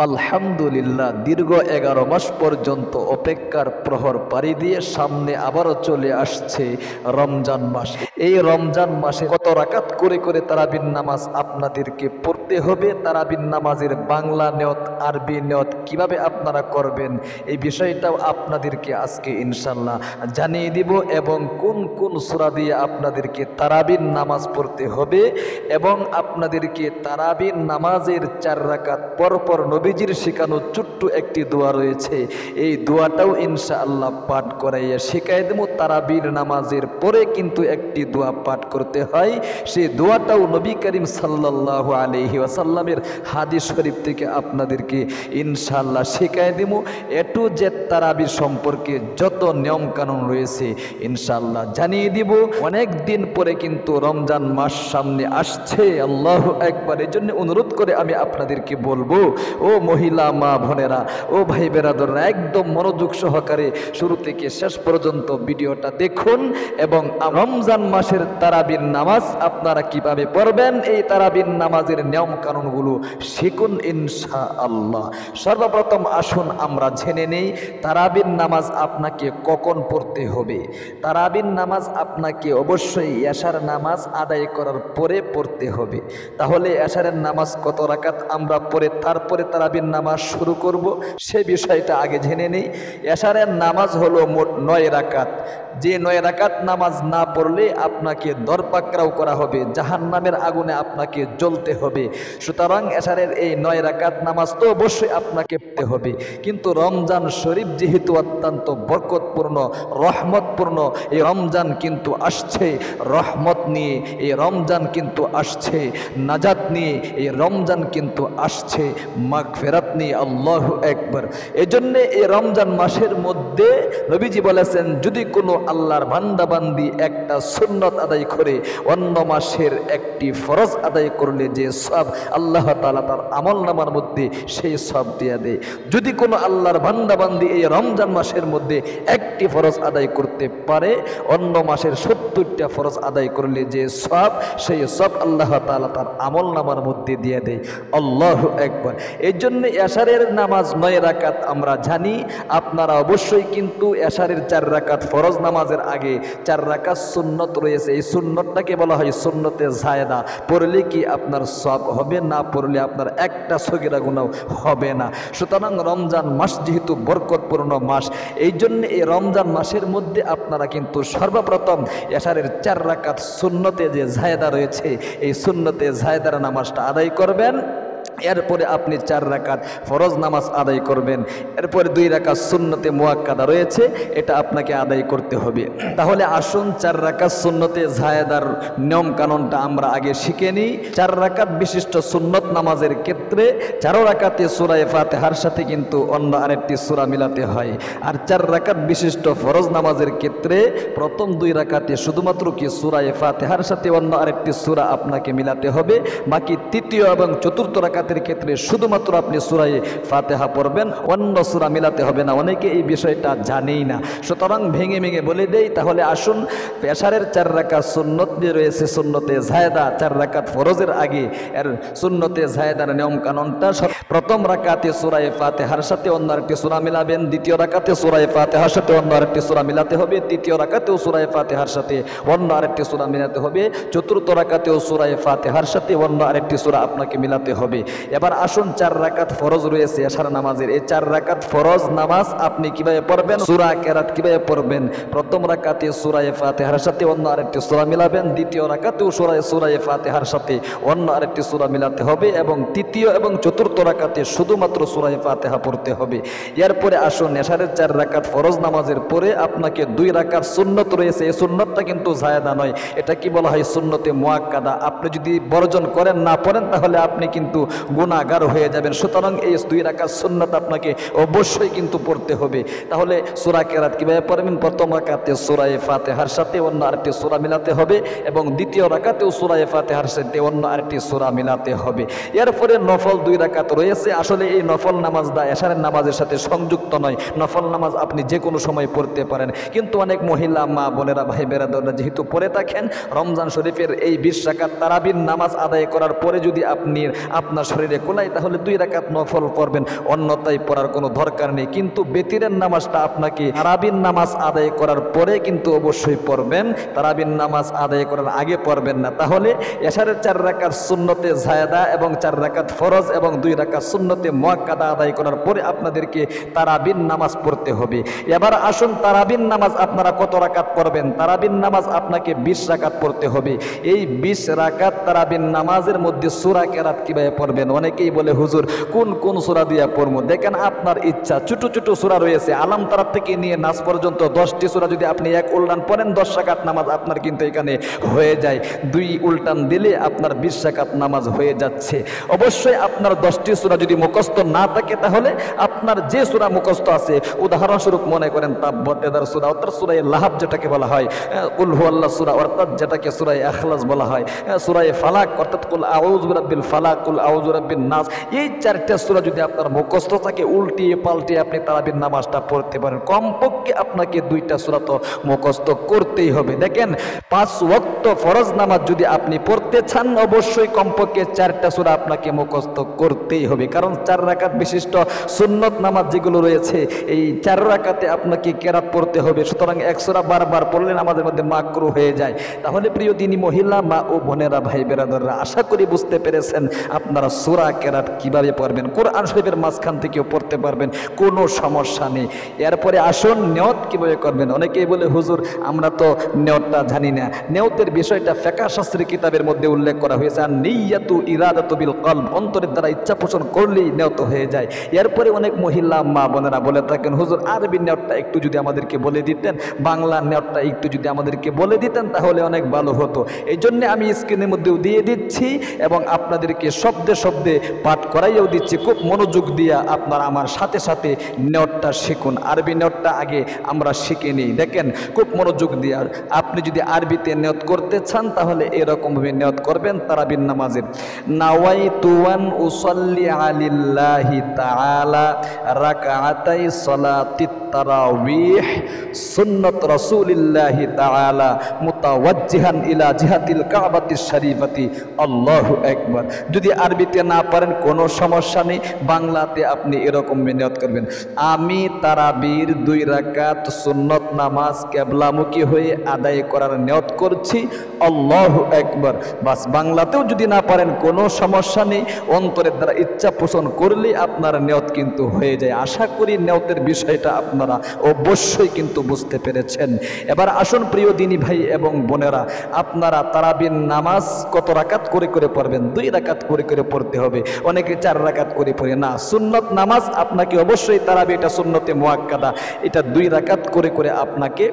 আলহামদুলিল্লাহ, দীর্ঘ 11 মাস পর্যন্ত অপেক্ষার প্রহর পাড়ি দিয়ে সামনে আবারও চলে আসছে রমজান মাস। এই রমজান মাসে কত রাকাত করে করে তারাবির নামাজ আপনাদেরকে পড়তে হবে, তারাবির নামাজের বাংলা নিয়ত, আরবি নিয়ত কিভাবে আপনারা করবেন এই বিষয়টাও আপনাদেরকে আজকে ইনশাল্লাহ জানিয়ে দিব, এবং কোন কোন সূরা দিয়ে আপনাদেরকে তারাবির নামাজ পড়তে হবে, এবং আপনাদেরকে তারাবির নামাজের 4 রাকাত পরপর নবীজির শেখানো ছোট্ট একটি দোয়া রয়েছে, এই দোয়াটাও ইনশাআল্লাহ পাঠ করাইয়া শেখাই দেব। তারাবির নামাজের পরে কিন্তু একটি দোয়া পাঠ করতে হয়, সেই দোয়াটাও নবী করিম সাল্লাল্লাহু আলাইহি ওয়াসাল্লামের হাদিস শরীফ থেকে আপনাদেরকে ইনশাআল্লাহ শেখাই দেব। এ টু জেড তারাবির সম্পর্কে যত নিয়ম কানুন রয়েছে ইনশাআল্লাহ জানিয়ে দিব। অনেক দিন পরে কিন্তু রমজান মাস সামনে আসছে, আল্লাহু আকবার। এই জন্য অনুরোধ করে আমি আপনাদেরকে বলবো, ও মহিলা মা বোনেরা, ও ভাই বেরাদররা, একদম মনোযোগ সহকারে শুরু থেকে শেষ পর্যন্ত ভিডিওটা দেখুন, এবং রমজান মাসের তারাবির নামাজ আপনারা কিভাবে পড়বেন এই তারাবির নামাজের নিয়ম কানুনগুলো শিখুন ইনশাআল্লাহ। সর্বপ্রথম আসুন আমরা জেনে নেই তারাবির নামাজ আপনাকে কখন পড়তে হবে। তারাবির নামাজ আপনাকে অবশ্যই এশার নামাজ আদায় করার পরে পড়তে হবে। তাহলে এশারের নামাজ কত রাকাত আমরা পড়ে তারপরে তারাবির নামাজ শুরু করব, সে বিষয়টা আগে জেনে নেই। এশারের নামাজ হলো মোট 9 রাকাত। যে 9 রাকাত নামাজ না পড়লে আপনাকে দরপাকড়াও করা হবে, জাহান্নামের আগুনে আপনাকে জ্বলতে হবে। সুতরাং এশারের এই 9 রাকাত নামাজ তো অবশ্যই আপনাকে পড়তে হবে, কিন্তু রমজান শরীফ যেহেতু অত্যন্ত বরকতপূর্ণ, রহমতপূর্ণ, এই রমজান কিন্তু আসছে রহমত নিয়ে, এই রমজান কিন্তু আসছে নাজাত নিয়ে, এই রমজান কিন্তু আসছে মাগফিরাত নিয়ে। আল্লাহু আকবার। এজন্য এই রমজান মাসের মধ্যে নবীজি বলেছেন, যদি কোনো আল্লাহর বান্দাবান্দি একটা সুন্নত আদায় করে অন্য মাসের একটি ফরজ আদায় করলে যে সব আল্লাহ তাআলা তার আমলনামার মধ্যে সেই সব দিয়ে দেয়। যদি কোনো আল্লাহর বান্দাবান্দি এই রমজান মাসের মধ্যে একটি ফরজ আদায় করতে পারে, অন্য মাসের 70টা ফরজ আদায় করলে যে সব, সেই সব আল্লাহ তাআলা তার আমলনামার মধ্যে দিয়ে দেয়। আল্লাহু আকবার। এই জন্য এশারের নামাজ 9 রাকাত আমরা জানি। আপনারা অবশ্যই কিন্তু এশারের 4 রাকাত ফরজ নামাজের আগে 4 রাকাত সুন্নত রয়েছে, এই সুন্নতটাকে বলা হয় সুন্নতে জায়েদা। পড়লে কি আপনার সওয়াব হবে, না পড়লে আপনার একটা সগীরা গুনাহ হবে না। সুতরাং রমজান মাস যেহেতু বরকতপূর্ণ মাস, এই জন্য এই রমজান মাসের মধ্যে আপনারা কিন্তু সর্বপ্রথম এশারের 4 রাকাত সুন্নতে যে জায়েদা রয়েছে, এই সুন্নতে জায়েদার নামাজটা আদায় করবেন। এরপরে আপনি 4 রাকাত ফরজ নামাজ আদায় করবেন। এরপরে 2 রাকাত সুন্নতে মুআক্কাদা রয়েছে, এটা আপনাকে আদায় করতে হবে। তাহলে আসুন 4 রাকাত সুন্নতে জায়েদার নিয়ম কানুনটা আমরা আগে শিখে নিই। 4 রাকাত বিশিষ্ট সুন্নত নামাজের ক্ষেত্রে 4 রাকাতে সূরা ফাতিহার সাথে কিন্তু অন্য আরেকটি সূরা মিলাতে হয়, আর 4 রাকাত বিশিষ্ট ফরজ নামাজের ক্ষেত্রে প্রথম 2 রাকাতে শুধুমাত্র কি সূরা ফাতিহার সাথে অন্য আরেকটি সূরা আপনাকে মিলাতে হবে। বাকি তৃতীয় এবং চতুর্থ রাকাতের ক্ষেত্রে শুধুমাত্র আপনি সূরা ফাতিহা পড়বেন, অন্য সূরা মিলাতে হবে না। অনেকে এই বিষয়টা জানেই না, সুতরাং ভেঙে ভেঙে বলে দেই। তাহলে আসুন, এশারের 4 রাকাত সুন্নত দিয়ে রয়েছে সুন্নতে জায়েদা, 4 রাকাত ফরজের আগে এর সুন্নতে জায়েদার নিয়ম কানুনটা, প্রথম রাকাতে সূরা ফাতিহার সাথে অন্য আরেকটি সূরা মিলাবেন, দ্বিতীয় রাকাতে সূরা ফাতিহার সাথে অন্য আরেকটি সূরা মিলাতে হবে, তৃতীয় রাকাতেও সূরা ফাতিহার সাথে অন্য আরেকটি সূরা মিলাতে হবে, চতুর্থ রাকাতেও সূরা ফাতিহার সাথে অন্য আরেকটি সূরা আপনাকে মিলাতে হবে। এবার আসুন, 4 রাকাত ফরজ রয়েছে এশার নামাজের, এই 4 রাকাত ফরজ নামাজ আপনি কিভাবে পড়বেন, সূরা কেরাত কিভাবে পড়বেন। প্রথম রাকাতে সূরা ফাতিহার সাথে অন্য আরেকটি সূরা মিলাবেন, দ্বিতীয় রাকাতেও সূরা ফাতিহার সাথে অন্য আরেকটি সূরা মিলাতে হবে, এবং তৃতীয় এবং চতুর্থ রাকাতে শুধুমাত্র সূরা ফাতিহা পড়তে হবে। এরপরে আসুন, এশারের 4 রাকাত ফরজ নামাজের পরে আপনাকে 2 রাকাত সুন্নত রয়েছে, এই সুন্নতটা কিন্তু জায়েদা নয়, এটা কি বলা হয় সুন্নতে মুআক্কাদা। আপনি যদি বর্জন করেন, না পড়েন, তাহলে আপনি কিন্তু গুনাহগার হয়ে যাবেন। সুতরাং এই 2 রাকাত সুন্নাত আপনাকে অবশ্যই কিন্তু পড়তে হবে। তাহলে সূরা কেরাত কিভাবে পড়বেন, প্রথম রাকাতে সূরা ফাতিহার সাথে অন্য আরেকটি সূরা মিলাতে হবে, এবং দ্বিতীয় রাকাতেও সূরা ফাতিহার সাথে অন্য আরেকটি সূরা মিলাতে হবে। এরপরে নফল 2 রাকাত রয়েছে। আসলে এই নফল নামাজটা এশারের নামাজের সাথে সংযুক্ত নয়, নফল নামাজ আপনি যে কোনো সময় পড়তে পারেন, কিন্তু অনেক মহিলা মা বোনেরা ভাই বেরাদররা যেহেতু পড়ে থাকেন, রমজান শরীফের এই 20 রাকাত তারাবির নামাজ আদায় করার পরে যদি আপনার শরীরে কোলায় তাহলে 2 রাকাত নফল পড়বেন, অন্যথায় পড়ার কোনো দরকার নেই। কিন্তু বেতিরের নামাজটা আপনাকে তারাবির নামাজ আদায় করার পরে কিন্তু অবশ্যই পড়বেন, তারাবির নামাজ আদায় করার আগে পড়বেন না। তাহলে এশারের 4 রাকাত সুন্নতে জায়েদা এবং 4 রাকাত ফরজ এবং 2 রাকাত সুন্নতে মুআক্কাদা আদায় করার পরে আপনাদেরকে তারাবির নামাজ পড়তে হবে। এবার আসুন তারাবির নামাজ আপনারা কত রাকাত পড়বেন। তারাবির নামাজ আপনাকে 20 রাকাত পড়তে হবে। এই 20 রাকাত তারাবির নামাজের মধ্যে সূরা কেরাত কিভাবে পড়বেন? অনেকেই বলে হুজুর কোন কোন সূরা দিয়া পড়বো? দেখেন আপনার ইচ্ছা, ছোট ছোট সূরা রয়েছে, আলাম তারা থেকে নিয়ে নাস পর্যন্ত 10টি সূরা যদি আপনি এক উল্টান পড়েন 10 রাকাত নামাজ আপনার কিন্তু এখানে হয়ে যায়। 2 উল্টান দিলে আপনার 20 রাকাত নামাজ হয়ে যাচ্ছে। অবশ্যই আপনার 10টি সূরা যদি মুখস্থ না থাকে তাহলে আপনার যে সূরা মুখস্থ আছে, উদাহরণস্বরূপ মনে করেন তাব্বাত ইয়াদার সূরা অর্থাৎ সূরা লাহাব যেটাকে বলা হয়, কুল হুয়াল্লাহ সূরা অর্থাৎ যেটাকে সূরা ইখলাস বলা হয়, সূরা ফালাক অর্থাৎ কুল আউযু বিরাব্বিল ফালাক, কুল আউযু বিরাব্বিন নাস, এই 4টা সূরা যদি আপনার মুখস্থ থাকে উল্টিয়ে পাল্টিয়ে আপনি তারাবির নামাজটা পড়তে পারেন। কমপক্ষে আপনাকে 2টা সূরা তো মুখস্থ করতেই হবে। দেখেন 5 ওয়াক্ত ফরজ নামাজ যদি আপনি পড়তে চান অবশ্যই কমপক্ষে 4টা সূরা আপনাকে মুখস্থ করতেই হবে, কারণ 4 রাকাত বিশিষ্ট সুন্নত নামাজ যেগুলো রয়েছে এই 4 রাকাতে আপনাকে কেরাত পড়তে হবে। সুতরাং 1 সূরা বারবার পড়লে নামাজের মধ্যে মাকরুহ হয়ে যায়। তাহলে প্রিয় দিনী মহিলা মা ও বোনেরা ভাই বেরাদাররা, আশা করি বুঝতে পেরেছেন আপনারা সূরা কেরাত কিভাবে পড়বেন। কোরআন শরীফের মাঝখান থেকেও পড়তে পারবেন, কোনো সমস্যা নেই। এরপরে আসুন নিয়ত কিভাবে করবেন। অনেকেই বলে হুজুর আমরা তো নিয়তটা জানি না। নিয়তের বিষয়টা ফিকহ শাস্ত্রের কিতাবের মধ্যে উল্লেখ করা হয়েছে, আর নিয়াতু ইরাদাতু বিল কলব, অন্তরের দ্বারা ইচ্ছা পোষণ করলেই নিয়ত হয়ে যায়। এরপরে অনেক মহিলা মা বোনেরা বলে থাকেন হুজুর আরবি নিয়তটা একটু যদি আমাদেরকে বলে দিতেন, বাংলা নিয়তটা একটু যদি আমাদেরকে বলে দিতেন তাহলে অনেক ভালো হতো। এই জন্য আমি স্ক্রিনের মধ্যেও দিয়ে দিচ্ছি এবং আপনাদেরকে শব্দে শব্দে পাঠ করাইও দিচ্ছি। খুব মনোযোগ দিয়ে আপনারা আমার সাথে সাথে নিয়তটা শিখুন। আরবি নিয়তটা আগে আমরা শিখে নিই। দেখেন খুব মনোযোগ দিয়ে, আপনি যদি আরবিতে নিয়ত করতে চান তাহলে এরকমভাবে নিয়ত করবেন তারাবির নামাজের, নাওয়াইতু আন উসাল্লি আলিল্লাহি তাআলা রাকাতাই সালাতিত তারাবিহ সুন্নাত রাসূলিল্লাহি তাআলা মুতাওয়াজ্জিহান ইলা জিহাতিল কাবাতিশ শরীফাতি আল্লাহু আকবার। যদি আরবিতে না পারেন কোনো সমস্যা নেই, বাংলাতে আপনি এরকম নিয়ত করবেন, আমি তারাবির 2 রাকাত সুন্নত নামাজ কিবলামুখী হয়ে আদায় করার নিয়ত করছি, আল্লাহু আকবার। বাস বাংলাতেও যদি না পারেন কোনো সমস্যা নেই, অন্তরের দ্বারা ইচ্ছা পোষণ করলেই আপনার নিয়ত কিন্তু হয়ে যায়। আশা করি নিয়তের বিষয়টা আপনারা অবশ্যই কিন্তু বুঝতে পেরেছেন। এবার আসুন প্রিয় দিনী ভাই এবং বোনেরা, আপনারা তারাবির নামাজ কত রাকাত করে করে পড়বেন? 2 রাকাত করে করে পড়তে হবে। অনেকে 4 রাকাত করে পড়ে না। সুন্নত নামাজ আপনাকে অবশ্যই তারাবি, এটা সুন্নতে মুআক্কাদা, এটা 2 রাকাত করে করে আপনাকে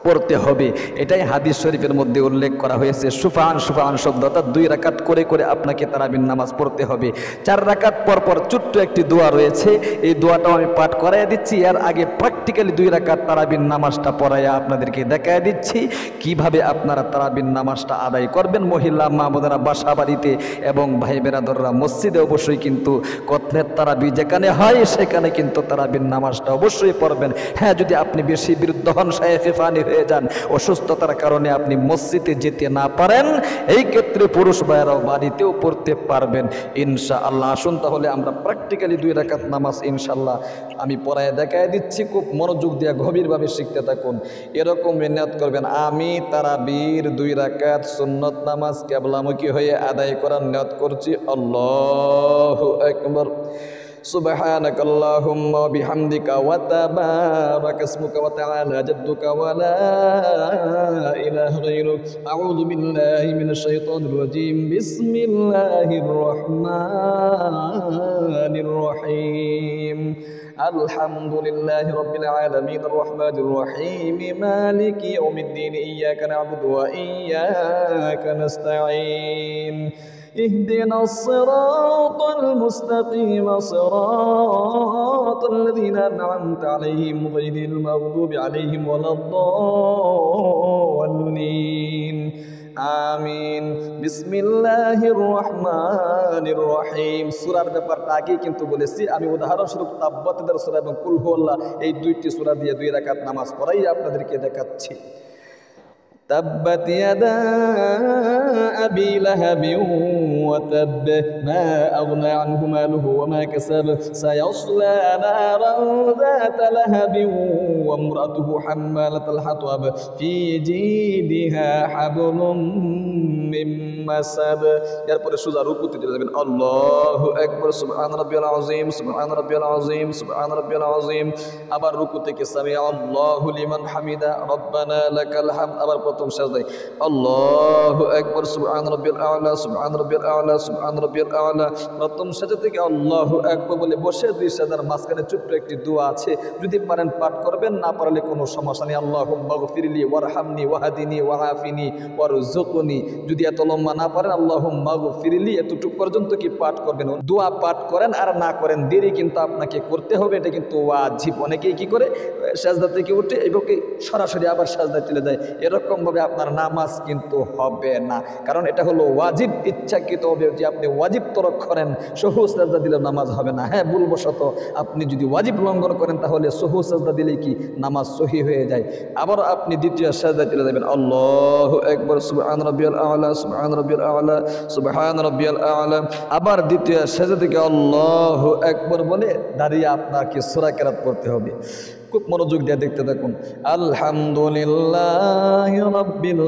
পড়তে হবে। এটাই হাদিস শরীফের মধ্যে উল্লেখ করা হয়েছে। সুফান সুফান শব্দ অর্থাৎ 2 রাকাত করে করে আপনাকে তারাবির নামাজ পড়তে হবে। 4 রাকাত পর পর ছোট্ট একটি দোয়া রয়েছে, এই দোয়াটাও আমি পাঠ করাইয়া দিচ্ছি। এর আগে প্র্যাকটিক্যালি 2 রাকাত তারাবির নামাজটা পড়াইয়া আপনাদেরকে দেখাইয়া দিচ্ছি কিভাবে আপনারা তারাবির নামাজটা আদায় করবেন। মহিলা মা বোনেরা বাসা বাড়িতে এবং ভাই বেরাদররা মসজিদে অবশ্যই কিন্তু কতনের তারাবি যেখানে হয় সেখানে কিন্তু তারাবির নামাজটা অবশ্যই পড়বেন। হ্যাঁ, যদি আপনি বেশি বিরুদ্ধ হন, শায়েখে ফানি হয়ে যান, অসুস্থতার কারণে আপনি মসজিদে যেতে না পারেন, এই ক্ষেত্রে পুরুষ ভাইয়েরাও বাড়িতেও পড়তে পারবেন ইনশাআল্লাহ। আসুন তাহলে আমরা প্র্যাকটিক্যালি 2 রাকাত নামাজ ইনশাআল্লাহ আমি পড়ায় দেখায় দিচ্ছি। খুব মনোযোগ দিয়ে গভীরভাবে শিখতে থাকুন। এরকম নিয়ত করবেন, আমি তারাবির 2 রাকাত সুন্নত নামাজ কিবলামুখী হয়ে আদায় করার নিয়ত করছি, আল্লাহু আকবার। سبحانك اللهم وبحمدك وتبارك اسمك وتعالى جدك ولا إله غيرك أعوذ بالله من الشيطان الرجيم بسم الله الرحمن الرحيم الحمد لله رب العالمين الرحمن الرحيم مالك يوم الدين إياك نعبد وإياك نستعين اهدنا الصراط المستقيم صراط الذين أنعمت عليهم غير المغضوب عليهم ولا الضالين আমিন। বিসমিল্লাহির রহমানির রহিম। সূরার ব্যাপারটা আগে কিন্তু বলেছি, আমি উদাহরণস্বরূপ তাব্বাত ইয়াদার সূরা এবং কুল হুয়াল্লাহ এই 2টি সূরা দিয়ে 2 রাকাত নামাজ পড়াই আপনাদেরকে দেখাচ্ছি। তাব্বাত ইয়াদা আবি লাহাবিন وتب ما أغنى عنه ماله وما كسب سيصلى نارا ذات لهب وامرأته حمالة الحطب في جيدها حبل من مسد এরপরে সোজা রুকুতে চলে যাবেন আল্লাহু আকবার সুবহান রাব্বিয়াল আযীম সুবহান রাব্বিয়াল আযীম সুবহান রাব্বিয়াল আযীম আবার রুকু থেকে সামি আল্লাহু লিমান হামিদা রব্বানা লাকাল হামদ আবার প্রথম সিজদায় আল্লাহু আকবার সুবহান রাব্বিয়াল আ'লা সুবহান রাব্বিয়াল আ'লা সুবহান রাব্বিয়াল আ'লা প্রথম সিজদা থেকে আল্লাহু আকবার বলে বসে দুই সিজদার মাঝখানে ছোট্ট একটি দোয়া আছে যদি পারেন পাঠ করবেন না পারলে কোনো সমস্যা নেই আল্লাহুম্মা গফিরলি ওয়ারহামনি ওয়াহদিনি ওয়াআফিনি ওয়ারযুকনি যদি এত লম্বা না পারেন আল্লাহুম্মা গফিরলি এতটুকু পর্যন্ত কি পাঠ করবেন দোয়া পাঠ করেন আর না করেন দেরি কিন্তু আপনাকে করতে হবে এটা কিন্তু ওয়াজিব অনেকেই কি করে সিজদা থেকে উঠে এভাবে সরাসরি আবার সিজদায় চলে যায় এরকম ভাবে আপনার নামাজ কিন্তু হবে না কারণ এটা হলো ওয়াজিব ইচ্ছাকৃতভাবে যে আপনি ওয়াজিব তরক করেন সহু সিজদা দিলে নামাজ হবে না হ্যাঁ ভুলবশত আপনি যদি ওয়াজিব লঙ্ঘন করেন তাহলে সহু সিজদা দিলে কি নামাজ সহি হয়ে যায় আবার আপনি দ্বিতীয় সিজদায় চলে যাবেন আল্লাহু আকবার সুবহান রাব্বিয়াল আ'লা সুবহান রাব্বিয়াল আ'লা সুবহান রাব্বিয়াল আ'লা আবার দ্বিতীয় সিজদা থেকে আল্লাহু আকবার বলে দাঁড়িয়ে আপনাকে সূরা কিরাত পড়তে হবে খুব মনোযোগ দিয়ে দেখতে থাকুন আলহামদুলিল্লাহি রাব্বিল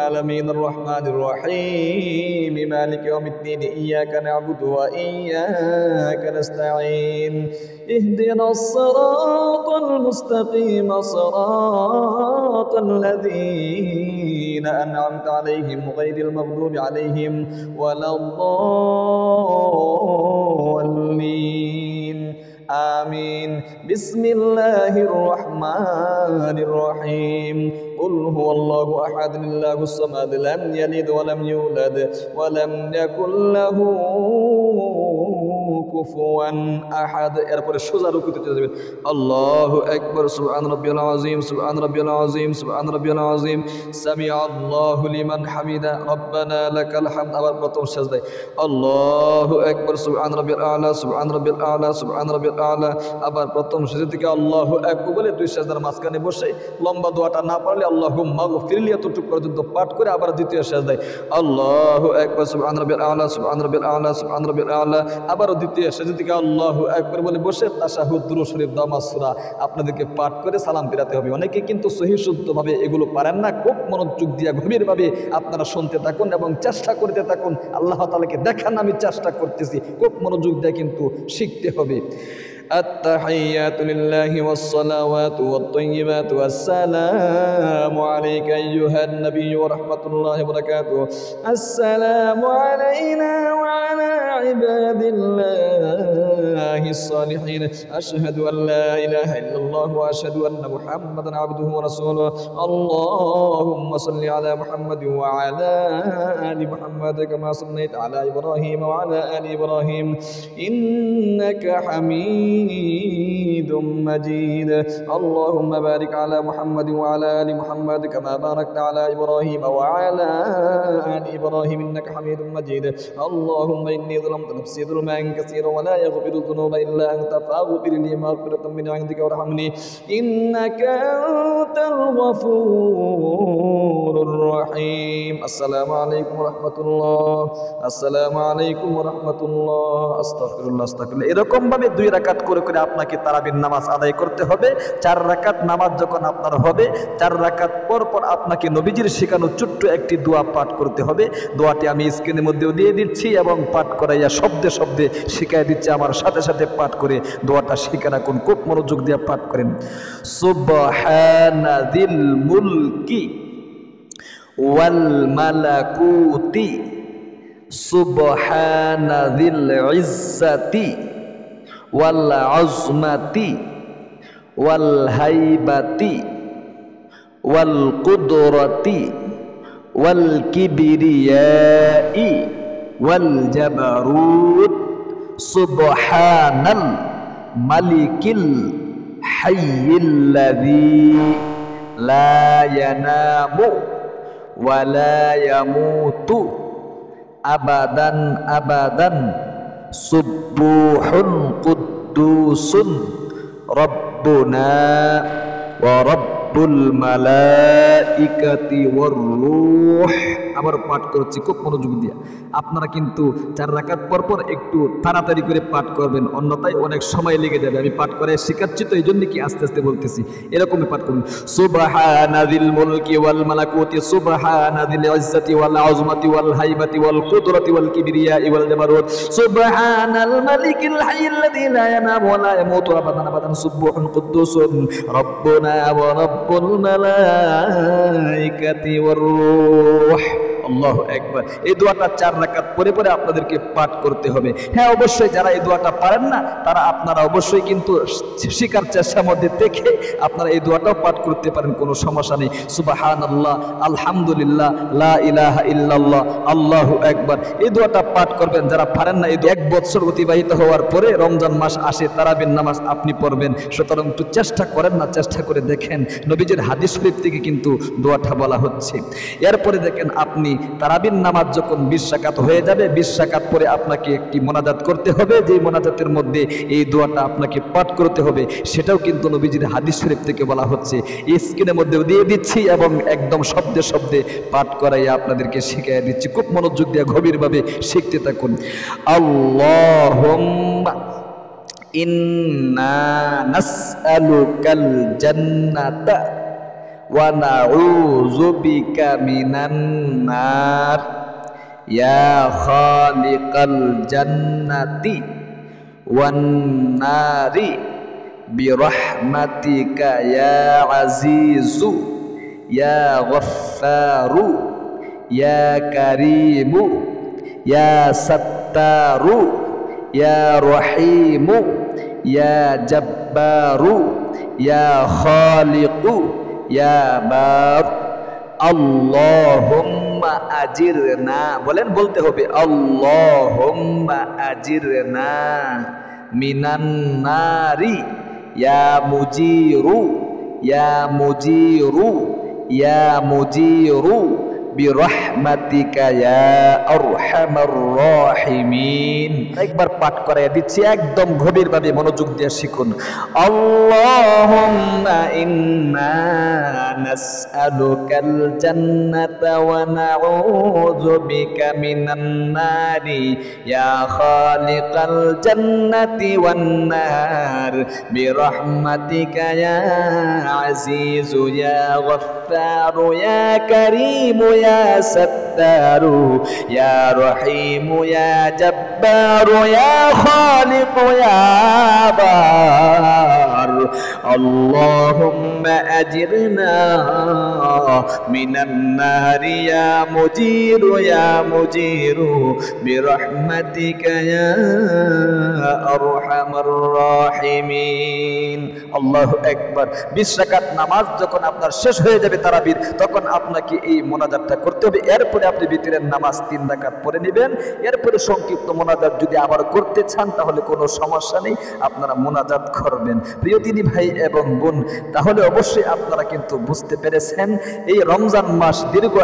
আলামিনির রহমানির রহিম মালিকি ইয়াউমিদ্দিন ইয়াকা না'বুদু ওয়া ইয়াকা নাস্তাঈন ইহদিনাস সিরাতাল মুস্তাকিম সিরাতাল লাযীনা আন'আমতা আলাইহিম গায়রিল মাগদুবি আলাইহিম ওয়ালাদ-দাল্লিন آمين بسم الله الرحمن الرحيم قل هو الله أحد الله الصمد لم يلد ولم يولد ولم يكن له কুফুয়ান আহাদ এরপরে সোজা রুকুতে চলে যাবেন আল্লাহু আকবার সুবহান রাব্বিয়াল আযীম সুবহান রাব্বিয়াল আযীম সুবহান রাব্বিয়াল আযীম সামিআ আল্লাহু লিমান হামিদা রব্বানা লাকাল হামদ আবার প্রথম সিজদায় আল্লাহু আকবার সুবহান রাব্বিয়াল আ'লা সুবহান রাব্বিয়াল আ'লা সুবহান রাব্বিয়াল আ'লা আবার প্রথম সিজদা থেকে আল্লাহু আকবার বলে দুই সিজদার মাঝখানে বসে লম্বা দোয়াটা না পারলে আল্লাহুম্মা গফিরলি এতটুকু পর্যন্ত পাঠ করে আবার দ্বিতীয় সিজদায় আল্লাহু আকবার সুবহান রাব্বিয়াল আ'লা সুবহান রাব্বিয়াল আ'লা সুবহান রাব্বিয়াল আ'লা আবার দ্বিতীয় সিজদা থেকে আল্লাহু আকবার বলে বসে তাশাহুদ দুরূদ শরীফ দোয়া সূরা আপনাদেরকে পাঠ করে সালাম ফিরাতে হবে অনেকে কিন্তু সহিহ শুদ্ধভাবে এগুলো পারেন না খুব মনোযোগ দিয়ে গভীরভাবে আপনারা শুনতে থাকুন এবং চেষ্টা করতে থাকুন আল্লাহ তাআলাকে দেখান আমি চেষ্টা করতেছি খুব মনোযোগ দিয়ে কিন্তু শিখতে হবে التحيات لله والصلوات والطيبات والسلام عليك أيها النبي ورحمة الله وبركاته السلام علينا وعلى عباد الله الصالحين أشهد أن لا إله إلا الله وأشهد أن محمدا عبده ورسوله اللهم صل على محمد وعلى آل محمد كما صليت على إبراهيم وعلى آل إبراهيم إنك حميد مجيد اللهم بارك على محمد وعلى آل محمد كما باركت على إبراهيم وعلى آل إبراهيم إنك حميد مجيد اللهم إني ظلمت نفسي ظلما كثيرا ولا يغفر الذنوب إلا أنت فاغفر لي مغفرة من عندك وارحمني إنك أنت الغفور الرحيم السلام عليكم ورحمة الله السلام عليكم ورحمة الله أستغفر الله أستغفر الله এরকম ভাবে দুই রাকাত করে করে আপনাকে তারাবির নামাজ আদায় করতে হবে চার রাকাত নামাজ যখন আপনার হবে চার রাকাত পর পর আপনাকে নবীজির শেখানো ছোট্ট একটি দোয়া পাঠ করতে হবে দোয়াটি আমি স্ক্রিনের মধ্যেও দিয়ে দিচ্ছি এবং পাঠ করাইয়া শব্দে শব্দে শিখাই দিচ্ছি আমার সাথে সাথে পাঠ করে দোয়াটা শিখে রাখুন খুব মনোযোগ দিয়ে পাঠ করেন সুবহানাযিল মুলকি ওয়াল মালাকুতি সুবহানাযিল ইজ্জাতি ওয়াল আযমাতি ওয়াল হাইবাতি ওয়াল কুদরতি ওয়াল কিবরিয়াই ওয়াল জাবারুত সুবহানাল মালিকিল হাইয়িল্লাযী লা ইয়ানামু ওয়া লা ইয়ামুতু আবাদান আবাদান সুবহুন কুদ্দুসুন রব্বুনা ওয়া রব্ব রব্বুল মালাইকাতি ওয়ার রূহ। আবার পাঠ করছি খুব মনোযোগ দিয়ে। আপনারা কিন্তু 4 রাকাত পর পর একটু তাড়াতাড়ি করে পাঠ করবেন, অন্যথায় অনেক সময় লেগে যাবে। আমি পাঠ করে শিখাচ্ছি তো, এই জন্য কি আস্তে আস্তে বলতেছি। এরকমই পাঠ করুন। সুবহানাযিল মুলকি ওয়াল মালাকুতি সুবহানাযিল ইজ্জাতি ওয়াল আযমাতি ওয়াল হাইবাতি ওয়াল কুদরাতি ওয়াল কিবরিয়াই ওয়াল জাবারুত সুবহানাল মালিকিল হাইয়্যিল্লাযী লা ইয়ানামু ওয়া লা ইয়ামুতু আবাদান আবাদান সুবহুন কুদ্দুসুন রব্বুনা ওয়া রব্বুল মালাইকাতি ওয়ার রূহ। আল্লাহু আকবার। এই দোয়াটা 4 রাকাত পরে পরে আপনাদেরকে পাঠ করতে হবে। হ্যাঁ, অবশ্যই যারা এই দোয়াটা পারেন না তারা আপনারা অবশ্যই কিন্তু শিকার চেষ্টার মধ্যে দেখে আপনারা এই দোয়াটাও পাঠ করতে পারেন, কোনো সমস্যা নেই। সুবহানাল্লাহ, আলহামদুলিল্লাহ, লা ইলাহা ইল্লাল্লাহ, আল্লাহু আকবার। এই দোয়াটা পাঠ করবেন। যারা পারেন না, এই 1 বছর অতিবাহিত হওয়ার পরে রমজান মাস আসে, তারাবির নামাজ আপনি পড়বেন। সুতরাং একটু চেষ্টা করেন না, চেষ্টা করে দেখেন। নবীজির হাদিস শরীফ থেকে কিন্তু দোয়াটা বলা হচ্ছে। এরপরে দেখেন, আপনি তারাবির নামাজ যখন 20 রাকাত হয়ে যাবে, 20 রাকাত পরে আপনাকে একটি মোনাজাত করতে হবে, যে মোনাজাতের মধ্যে এই দোয়াটা আপনাকে পাঠ করতে হবে। সেটাও কিন্তু নবীজির হাদিস শরীফ থেকে বলা হচ্ছে। স্ক্রিনের মধ্যেও দিয়ে দিচ্ছি এবং একদম শব্দে শব্দে পাঠ করাইয়া আপনাদেরকে শিখিয়ে দিচ্ছি। খুব মনোযোগ দিয়ে গভীরভাবে শিখতে থাকুন। আল্লাহুম্মা ইন্না নাসআলুকাল জান্নাতা ওয়া নাউযু বিকা মিনান নার ইয়া খালিকাল জান্নাতি ওয়ান নারি বিরহমাতিকা ইয়া আজিজু ইয়া গফফারু ইয়া কারীমু ইয়া সাত্তারু ইয়া রহিমু ইয়া জাব্বারু ইয়া খালিকু ইয়া বার। আল্লাহুম্মা আজিরনা, বলেন, বলতে হবে, আল্লাহুম্মা আজিরনা মিনান নারি ইয়া মুজিরু ইয়া মুজিরু ইয়া মুজিরু বিরহমাতিকা ইয়া আরহামার রাহিমিন। একবার পাঠ করাইয়া দিচ্ছি, একদম গভীরভাবে মনোযোগ দিয়ে শিখুন। আল্লাহুম্মা ইন্না নাসআলুকাল জান্নাতা ওয়া নাউযু বিকা মিনান নারি ইয়া খালিকাল জান্নাতি ওয়ান নার বিরহমাতিকা ইয়া আজিজু ইয়া গফফারু ইয়া কারীমু ইয়া সাত্তারু ইয়া রহিমু ইয়া জাব্বারু ইয়া খালিকু ইয়া বার। আল্লাহুম্মা আজিরনা মিনান নারি ইয়া মুজিরু বিরহমাতিকা ইয়া আরহামার রাহিমিন। আল্লাহু আকবার। 20 রাকাত নামাজ যখন আপনার শেষ হয়ে যাবে তারাবির, তখন আপনাকে এই মোনাজাতটা করতে হবে। এরপরে আপনি ভিতরের নামাজ 3 রাকাত পড়ে নেবেন। এরপরে সংক্ষিপ্ত মোনাজাত যদি আবার করতে চান তাহলে কোনো সমস্যা নেই, আপনারা মোনাজাত করবেন। প্রিয় দিনী ভাই এবং বোন, তাহলে অবশ্যই আপনারা কিন্তু বুঝতে পেরেছেন, এই রমজান মাস দীর্ঘ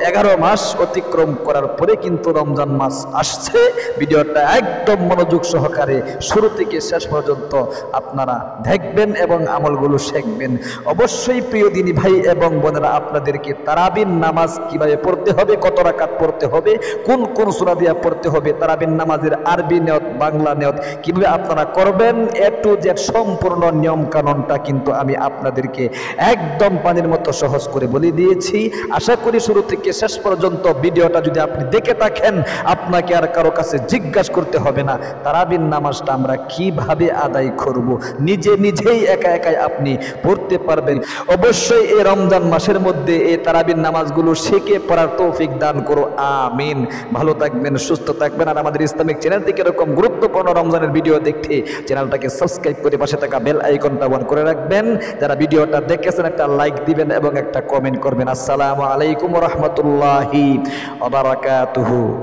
11 মাস অতিক্রম করার পরে কিন্তু রমজান মাস আসছে। ভিডিওটা একদম মনোযোগ সহকারে শুরু থেকে শেষ পর্যন্ত আপনারা দেখবেন এবং আমলগুলো শিখবেন। অবশ্যই প্রিয় দিনী ভাই এবং বোনেরা, আপনাদেরকে তারাবির নামাজ কিভাবে পড়তে হবে, কত রাকাত পড়তে হবে, কোন কোন সূরা দিয়ে পড়তে হবে, তারাবির নামাজের আরবি নিয়ত, বাংলা নিয়ত কিভাবে আপনারা করবেন, এ টু জেড সম্পূর্ণ নিয়ম কানুনটা কিন্তু আমি আপনাদেরকে একদম পানির মতো সহজ করে বলে দিয়েছি। আশা করি শুরু থেকে শেষ পর্যন্ত ভিডিওটা যদি আপনি দেখে থাকেন, আপনাকে আর কারো কাছে জিজ্ঞাসা করতে হবে না তারাবির নামাজটা আমরা কিভাবে আদায় করব, নিজেই একা একাই আপনি পড়তে পারবেন। অবশ্যই এই রমজান মাসের মধ্যে এই তারাবির নামাজগুলো শিখে পড়ার তৌফিক দান করো, আমিন। ভালো থাকবেন, সুস্থ থাকবেন। আর আমাদের ইসলামিক চ্যানেল থেকে এরকম গুরুত্বপূর্ণ রমজানের ভিডিও দেখতে চ্যানেলটাকে সাবস্ক্রাইব করে পাশে থাকা বেল আইকনটা অন করে রাখবেন। যারা ভিডিওটা দেখেছেন একটা লাইক দিবেন এবং একটা কমেন্ট করবেন। আসসালামু আলাইকুম ওয়া রাহমাতুল্লাহি ওয়া বারাকাতুহু।